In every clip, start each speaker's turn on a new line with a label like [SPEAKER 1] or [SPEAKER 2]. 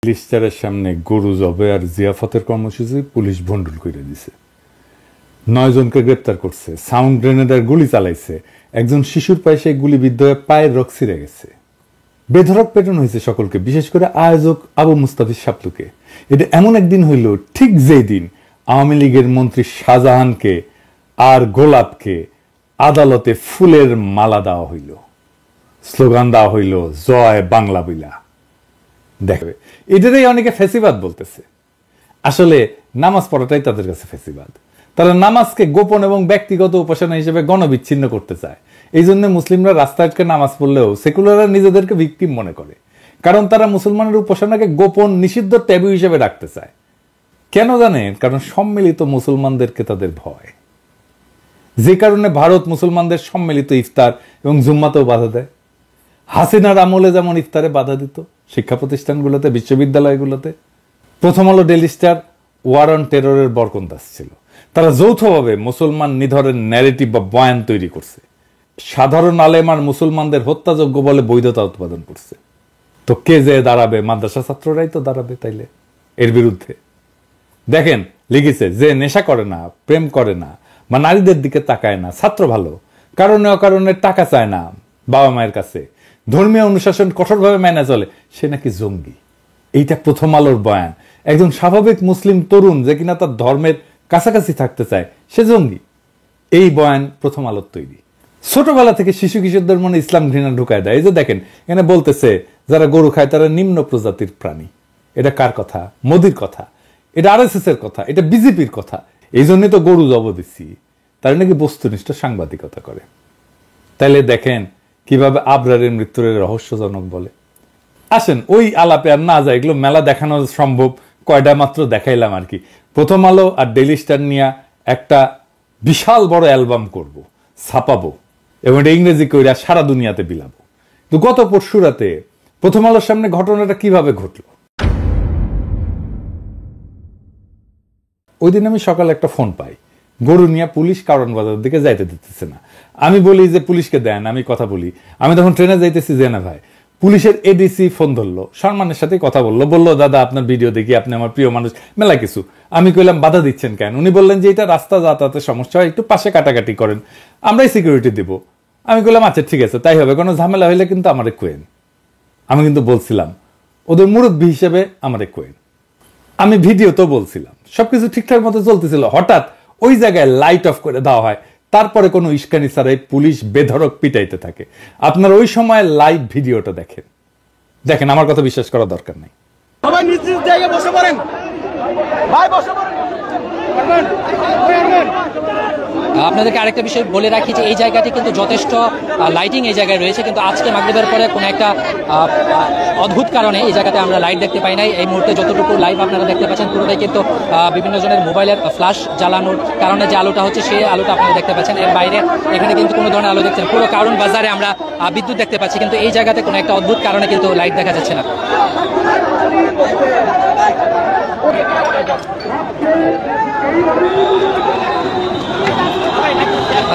[SPEAKER 1] লিস্টারের সামনে গরু জবে আর জিয়াফতের কর্মসূচি পুলিশ ভণ্ডুল করে দিছে। 9 জনকে গ্রেপ্তার করছে, সাউন্ড গ্রেনেড আর গুলি চালাইছে। একজন শিশুর পায়ে সেই গুলিবিদ্ধ হয়ে পায়ের রক ছিঁড়ে গেছে। বেধড়ক পেটানো হয়েছে সকলকে, বিশেষ করে আয়োজক আবু মুস্তাফিজ শাপলুকে। এটা এমন একদিন হইল ঠিক যেই দিন আওয়ামী লীগের মন্ত্রী শাহজাহানকে আর গোলাপকে আদালতে ফুলের মালা দেওয়া হইল, স্লোগান দেওয়া হইল জয় বাংলা বইলা। দেখবে এটারই অনেকে ফেসিবাদ বলতেছে। আসলে নামাজ পড়াটাই তাদের কাছে ফেসিবাদ। তারা নামাজকে গোপন এবং ব্যক্তিগত উপাসনা হিসেবে গণবিচ্ছিন্ন করতে চায়। এই জন্য মুসলিমরা রাস্তাকে নামাজ পড়লেও সেকুলাররা নিজেদেরকে ভিকটিম মনে করে, কারণ তারা মুসলমানের উপাসনাকে গোপন নিষিদ্ধ ট্যাবু হিসেবে রাখতে চায়। কেন জানেন? কারণ সম্মিলিত মুসলমানদেরকে তাদের ভয়। যে কারণে ভারত মুসলমানদের সম্মিলিত ইফতার এবং জুম্মাতেও বাধা দেয়। হাসিনার আমলে যেমন ইফতারে বাধা দিত শিক্ষা প্রতিষ্ঠানগুলোতে, বিশ্ববিদ্যালয়গুলোতে। প্রথম আলো, ডেইলি স্টার, ওয়ার অন টেররের বরকন্দাজ ছিল। তারা যৌথভাবে মুসলমান নিধরের ন্যারেটিভ বা বয়ান তৈরি করছে। সাধারণ আলেম আর মুসলমানদের হত্যাযোগ্য বলে বৈধতা উৎপাদন করছে। তো কে যে দাঁড়াবে? মাদ্রাসা ছাত্ররাই তো দাঁড়াবে তাইলে এর বিরুদ্ধে। দেখেন লিখেছে, যে নেশা করে না, প্রেম করে না বা নারীদের দিকে তাকায় না, ছাত্র ভালো, কারণে অকারণে টাকা চায় না বাবা মায়ের কাছে, ধর্মীয় অনুশাসন কঠোরভাবে মেনে চলে, সে নাকি জঙ্গি। এইটা প্রথম আলোর বয়ান। একজন স্বাভাবিক মুসলিম তরুণ যে কিনা তার ধর্মের কাছাকাছি থাকতে চায়, সে জঙ্গি। এই বয়ান প্রথম আলোর তৈরি। ছোটবেলা থেকে শিশু কিশোরদের মনে ইসলাম ঘৃণা ঢুকায় দেয়। এই যে দেখেন এখানে বলতেছে যারা গরু খায় তারা নিম্ন প্রজাতির প্রাণী। এটা কার কথা? মোদির কথা, এটা আরএসএস এর কথা, এটা বিজেপির কথা। এই জন্য তো গরু জব দিচ্ছি, তারা নাকি বস্তুনিষ্ঠ সাংবাদিকতা করে। তাইলে দেখেন কিভাবে আবরারের মৃত্যুর রহস্যজনক বলে। আসেন ওই আলাপে আর না যায়, এগুলো মেলা দেখানো সম্ভব, কয়টা মাত্র দেখাইলাম আর কি। প্রথম আলো আর ডেইলি স্টার নিয়ে একটা বিশাল বড় অ্যালবাম করব, ছাপাবো এবং এটা ইংরেজি কইরা সারা দুনিয়াতে বিলাবো। তো গত পরশু রাতে প্রথম আলোর সামনে ঘটনাটা কিভাবে ঘটলো। ওই দিন আমি সকালে একটা ফোন পাই, গরু নিয়ে পুলিশ কারণ বাজার দিকে যাইতে দিতেছে না। আমি বলি যে পুলিশকে দেন, আমি কথা বলি। আমি তখন ট্রেনে যাইতেছি, যে না ভাই, পুলিশের এডিসি ফোন ধরলো, সম্মানের সাথে কথা বললো দাদা আপনার ভিডিও দেখি, আপনি আমার প্রিয় মানুষ, মেলা কিছু। আমি কইলাম বাধা দিচ্ছেন কেন? উনি বললেন যে এটা রাস্তা যাতায়াতের সমস্যা হয়, একটু পাশে কাটাকাটি করেন, আমরাই সিকিউরিটি দিব। আমি কইলাম আচ্ছা ঠিক আছে, তাই হবে, কোনো ঝামেলা হইলে কিন্তু আমারে কোয়েন। আমি কিন্তু বলছিলাম ওদের মুরব্বী হিসেবে আমারে কোয়েন। আমি ভিডিও তো বলছিলাম, সবকিছু ঠিকঠাক মতো চলতেছিল। হঠাৎ ওই জায়গায় লাইট অফ করে দেওয়া হয়, তারপরে কোনো ইস্কানি ছাড়াই পুলিশ বেধড়ক পিটাইতে থাকে। আপনার ওই সময় লাইভ ভিডিওটা দেখেন, দেখেন, আমার কথা বিশ্বাস করার দরকার নেই।
[SPEAKER 2] সবাই নিজ নিজ জায়গায় বসে পড়েন ভাই, বসে পড়েন।
[SPEAKER 3] আপনাদেরকে আরেকটা বিষয় বলে রাখি যে এই জায়গাটি কিন্তু যথেষ্ট লাইটিং এই জায়গায় রয়েছে, কিন্তু আজকে মাগরিবের পরে কোনো একটা অদ্ভুত কারণে এই জায়গাতে আমরা লাইট দেখতে পাই নাই। এই মুহূর্তে যতটুকু লাইভ আপনারা দেখতে পাচ্ছেন পুরোটাই কিন্তু বিভিন্ন জনের মোবাইলের ফ্ল্যাশ জ্বালানোর কারণে যে আলোটা হচ্ছে সেই আলোটা আপনারা দেখতে পাচ্ছেন। এর বাইরে এখানে কিন্তু কোনো ধরনের আলো দেখছেন। পুরো কারণ বাজারে আমরা বিদ্যুৎ দেখতে পাচ্ছি, কিন্তু এই জায়গাতে কোনো একটা অদ্ভুত কারণে কিন্তু লাইট দেখা যাচ্ছে না।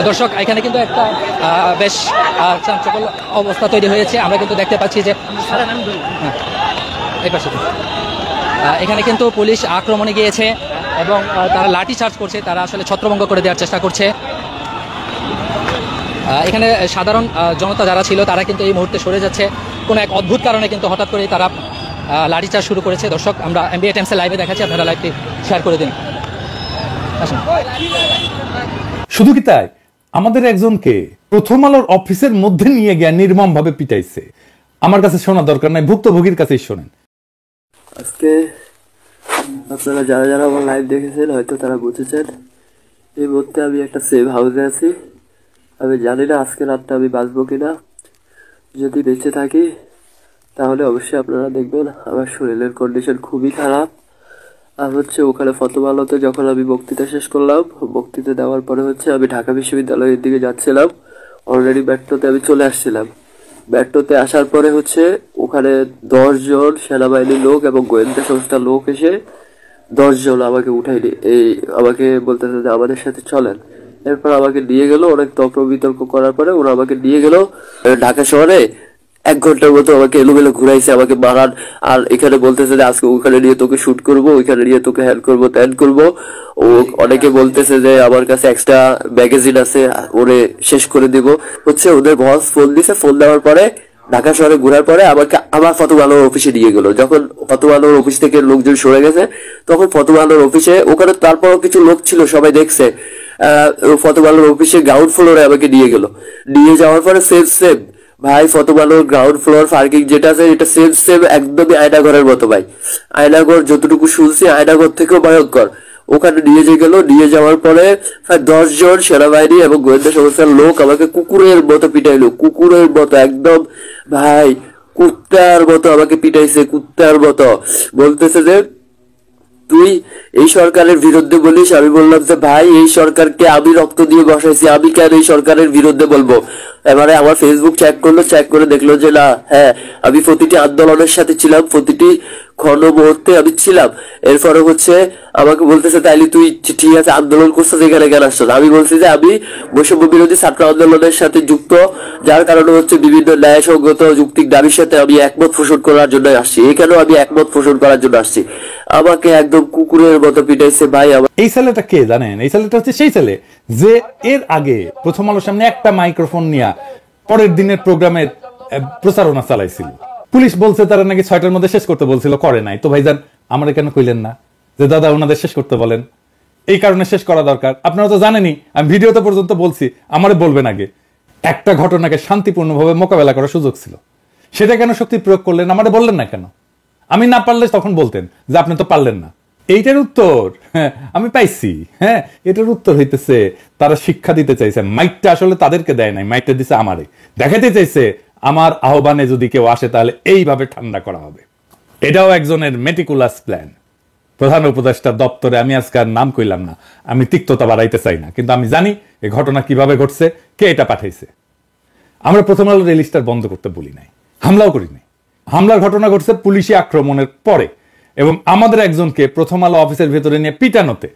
[SPEAKER 3] দর্শক এখানে কিন্তু একটা বেশ চাঞ্চল্য অবস্থা তৈরি হয়েছে। আমরা কিন্তু দেখতে পাচ্ছি যে এখানে কিন্তু পুলিশ আক্রমণে গিয়েছে এবং তারা লাঠি চার্জ করছে, তারা আসলে ছত্রভঙ্গ করে দেওয়ার চেষ্টা করছে। এখানে সাধারণ জনতা যারা ছিল তারা কিন্তু এই মুহূর্তে সরে যাচ্ছে। কোনো এক অদ্ভুত কারণে কিন্তু হঠাৎ করে তারা লাঠি চার্জ শুরু করেছে। দর্শক আমরা এমবিএ টাইমসে লাইভে দেখাচ্ছি, আপনারা লাইভটি শেয়ার করে দিন।
[SPEAKER 1] শুধু কি তাই, আমাদের একজনকে প্রথম আলোর অফিসের মধ্যে নিয়ে গিয়ে নির্মম ভাবে পিটাইছে। আমার কাছে শোনা দরকার নাই, ভুক্তভোগীর কাছেই শোনেন।
[SPEAKER 4] আজকে আপনারা যারা যারা আমার লাইভ দেখেছেন হয়তো তারা বুঝেছেন, এই মুহূর্তে আমি একটা সেভ হাউসে আছি। আমি জানি না আজকে রাতটা আমি বাঁচবো কিনা। যদি বেঁচে থাকি তাহলে অবশ্যই আপনারা দেখবেন আমার শরীরের কন্ডিশন খুবই খারাপ। আর ওখানে প্রথম আলোতে যখন আমি বক্তৃতা শেষ করলাম, বক্তৃতা দেওয়ার পরে আমি ঢাকা বিশ্ববিদ্যালয়ের দিকে যাচ্ছিলাম। অলরেডি মেট্রোতে আমি চলে আসছিলাম। মেট্রোতে আসার পরে ওখানে 10 জন সেনাবাহিনীর লোক এবং গোয়েন্দা সংস্থার লোক এসে 10 জন আমাকে উঠাইনি, আমাকে বলতেছে যে আমাদের সাথে চলেন। এরপর আমাকে নিয়ে গেল, অনেক তর্ক বিতর্ক করার পরে ওরা আমাকে নিয়ে গেল ঢাকা শহরে 1 ঘন্টার মতো আমাকে এলোমেলো ঘুরাইছে, আমাকে মারান। আর এখানে বলতেছে যে আজকে ওখানে নিয়ে তোকে শুট করবো, ওইখানে নিয়ে তোকে হ্যান্ড করবো, ত্যান করবো। ও অনেকে বলতেছে যে আমার কাছে এক্সট্রা ম্যাগাজিন আছে, ওরে শেষ করে দিব। হচ্ছে ওদের বস ফোন দিছে, ফোন দেওয়ার পরে ঢাকা শহরে ঘোরার পরে আমাকে আবার ফতোয়া আনোয়ার অফিসে নিয়ে গেল। যখন ফতোয়া আনোয়ার অফিস থেকে লোকজন সরে গেছে, তখন ফতোয়া আনোয়ার অফিসে, ওখানে তারপরও কিছু লোক ছিল, সবাই দেখছে, ফতোয়া আনোয়ার অফিসে গ্রাউন্ড ফ্লোরে আমাকে নিয়ে গেল। নিয়ে যাওয়ার পরে সেম ভাই, ফতোয়া আনোয়ার গ্রাউন্ড ফ্লোর পার্কিং যেটা আছে, এটা সেম একদমই আয়নাঘরের মতো ভাই। আয়নাঘর যতটুকু শুনছি, আয়নাঘর থেকেও ভয়ঙ্কর। ওখানে নিয়ে যাওয়ার পরে 10 জন সেনাবাহিনী এবং গোয়েন্দা সংস্থার লোক আমাকে কুকুরের মতো পিটাইলো, কুকুরের মতো একদম ভাই, কুত্তার মতো আমাকে পিটাইছে, কুত্তার মতো। বলতেছে যে তুই এই সরকারের বিরুদ্ধে বলিস। আমি বললাম যে ভাই, এই সরকারকে আমি রক্ত দিয়ে বসাইছি, আমি কেন এই সরকারের বিরুদ্ধে বলবো? এবারে আমার ফেসবুক চেক করে দেখলো যে না, হ্যাঁ আমি প্রতিটি আন্দোলনের সাথে ছিলাম, প্রতিটি ক্ষণ মুহূর্তে আমি ছিলাম। এরপরে হচ্ছে আমাকে বলতেছে তাইলে তুই ঠিক আছে আন্দোলন করছিস, এখানে কেন আসছো? আমি বলছি যে আমি বৈষম্য বিরোধী ছাত্র আন্দোলনের সাথে যুক্ত, যার কারণে হচ্ছে বিভিন্ন ন্যায়সঙ্গত যুক্তিক দাবির সাথে আমি একমত পোষণ করার জন্য আসছি, এখানেও আমি একমত পোষণ করার জন্য আসছি। আমাকে একদম কুকুরের মতো পিটাইছে ভাই।
[SPEAKER 1] এই ছেলেটা কে জানেন? এই ছেলেটা হচ্ছে সেই ছেলে যে এর আগে প্রথম আলোর সামনে একটা মাইক্রোফোন নিয়ে পরের দিনের প্রোগ্রামের প্রচারণা চালাইছিল। পুলিশ বলছে তারা নাকি 6টার মধ্যে শেষ করতে বলছিল, করে নাই। তো ভাইজান আমরা কেন কইলেন না যে দাদা ওনাদের শেষ করতে বলেন, এই কারণে শেষ করা দরকার? আপনারা তো জানেনই, আমি ভিডিওতে পর্যন্ত বলছি, আমারে বলবেন আগে। একটা ঘটনাকে শান্তিপূর্ণভাবে মোকাবেলা করার সুযোগ ছিল, সেটা কেন শক্তি প্রয়োগ করলেন? আমারে বললেন না কেন? আমি না পারলে তখন বলতেন যে আপনি তো পারলেন না। এইটার উত্তর আমি পাইছি। হ্যাঁ, এটার উত্তর হইতেছে তারা শিক্ষা দিতে চাইছে। মাইকটা আসলে তাদেরকে দেয় নাই, মাইকটা দিছে আমারে। দেখাতে চাইছে আমার আহ্বানে যদি কেউ আসে তাহলে এইভাবে ঠান্ডা করা হবে। এটাও একজনের মেটিকুলাস প্ল্যান। প্রধান উপদেষ্টা দপ্তরে, আমি আজকে আর নাম কইলাম না, আমি তিক্ততা বাড়াইতে চাই না, কিন্তু আমি জানি এই ঘটনা কিভাবে ঘটছে, কে এটা পাঠাইছে। আমরা প্রথম আলো রেলিস্টার বন্ধ করতে বলি নাই, হামলাও করি নাই। হামলার ঘটনা ঘটছে পুলিশি আক্রমণের পরে, এবং আমাদের একজনকে প্রথম আলো অফিসের ভেতরে নিয়ে পিটানোতে,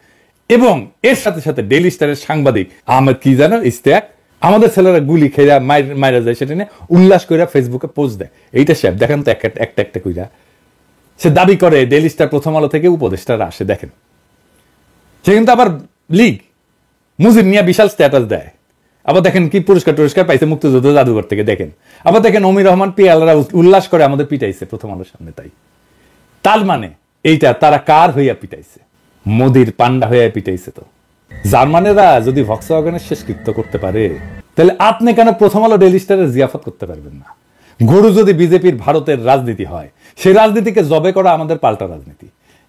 [SPEAKER 1] এবং এর সাথে সাথে ডেইলি স্টারের সাংবাদিক আহমেদ কি জানো ইস্তেক, আমাদের ছেলেরা গুলি খেয়ে মাইরা যায়, সেটা নিয়ে উল্লাস করে ফেসবুকে পোস্ট দেয়। এইটা সাহেব দেখেন তো একটা কইরা সে দাবি করে ডেইলি স্টার প্রথম আলো থেকে উপদেষ্টারা আসে। দেখেন সে কিন্তু আবার লিগ মুজিব নিয়ে বিশাল স্ট্যাটাস দেয়। আবার দেখেন কি পুরস্কার পাইছে মুক্তিযুদ্ধ জাদুঘর থেকে। দেখেন আবার দেখেন অমির রহমান পিয়ালারা উল্লাস করে আমাদের পিটাইছে প্রথম আলোর সামনে। তার মানে এইটা তারা কার হইয়া পিটাইছে? মোদির পান্ডা হইয়া পিটাইছে। তো জার্মানেরা যদি ভক্সওয়াগনের শেষকৃত্য করতে পারে, তাহলে আপনি কেন প্রথম আলো ডেইলি স্টারের জিয়াফত করতে পারবেন না? গরু যদি বিজেপির ভারতের রাজনীতি হয়, সেই রাজনীতিকে জবে করা আমাদের পাল্টা রাজনীতি,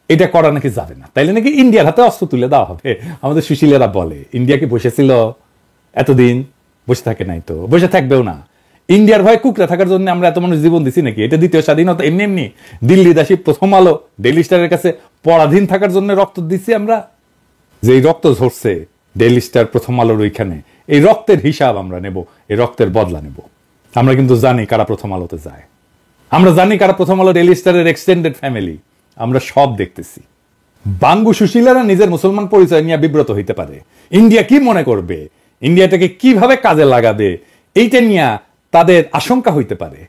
[SPEAKER 1] এটা করা নাকি যাবে না। তাইলে নাকি ইন্ডিয়ার হাতে অস্ত্র তুলে দেওয়া হবে। আমাদের সুশীলেরা বলে ইন্ডিয়া কি বসেছিল এতদিন? বসে থাকে নাই, তো বসে থাকবেও না। ইন্ডিয়ার ভয়ে কুকরা থাকার জন্য আমরা এত মানুষ জীবন দিছি নাকি? এটা দ্বিতীয় স্বাধীনতা। এমনি দিল্লি দাসী প্রথম আলো ডেইলি স্টারের কাছে পরাধীন থাকার জন্য রক্ত দিচ্ছি আমরা। যে রক্ত ঝরছে ডেইলি স্টার প্রথম আলোর ওইখানে, এই রক্তের হিসাব আমরা নেব, এই রক্তের বদলা নেব। আমরা কিন্তু জানি কারা প্রথম আলোতে যায়, আমরা জানি কারা প্রথম আলো ডেইলি স্টারের এক্সটেন্ডেড ফ্যামিলি, আমরা সব দেখতেছি। বাঙ্গু সুশীলারা নিজের মুসলমান পরিচয় নিয়ে বিব্রত হইতে পারে। ইন্ডিয়া কি মনে করবে, ইন্ডিয়াটাকে কিভাবে কাজে লাগাবে, এইটা নিয়ে তাদের আশঙ্কা হইতে পারে,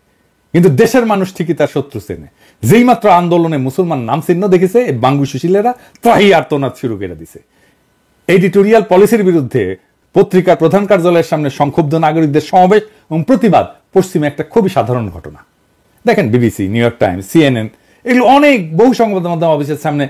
[SPEAKER 1] কিন্তু দেশের মানুষ ঠিকই তার শত্রু চেনে। যেই মাত্র আন্দোলনে মুসলমান নাম চিহ্ন দেখেছে, এই বাঙ্গু সুশীলেরা ত্রাহি আর্তনাদ শুরু করে দিছে। এডিটোরিয়াল পলিসির বিরুদ্ধে পত্রিকার প্রধান কার্যালয়ের সামনে সংক্ষুব্ধ নাগরিকদের সমাবেশ এবং প্রতিবাদ পশ্চিমে একটা খুবই সাধারণ ঘটনা। দেখেন BBC, new York Times, CNN, এগুলো অনেক বহু সংবাদ মাধ্যম অফিসের সামনে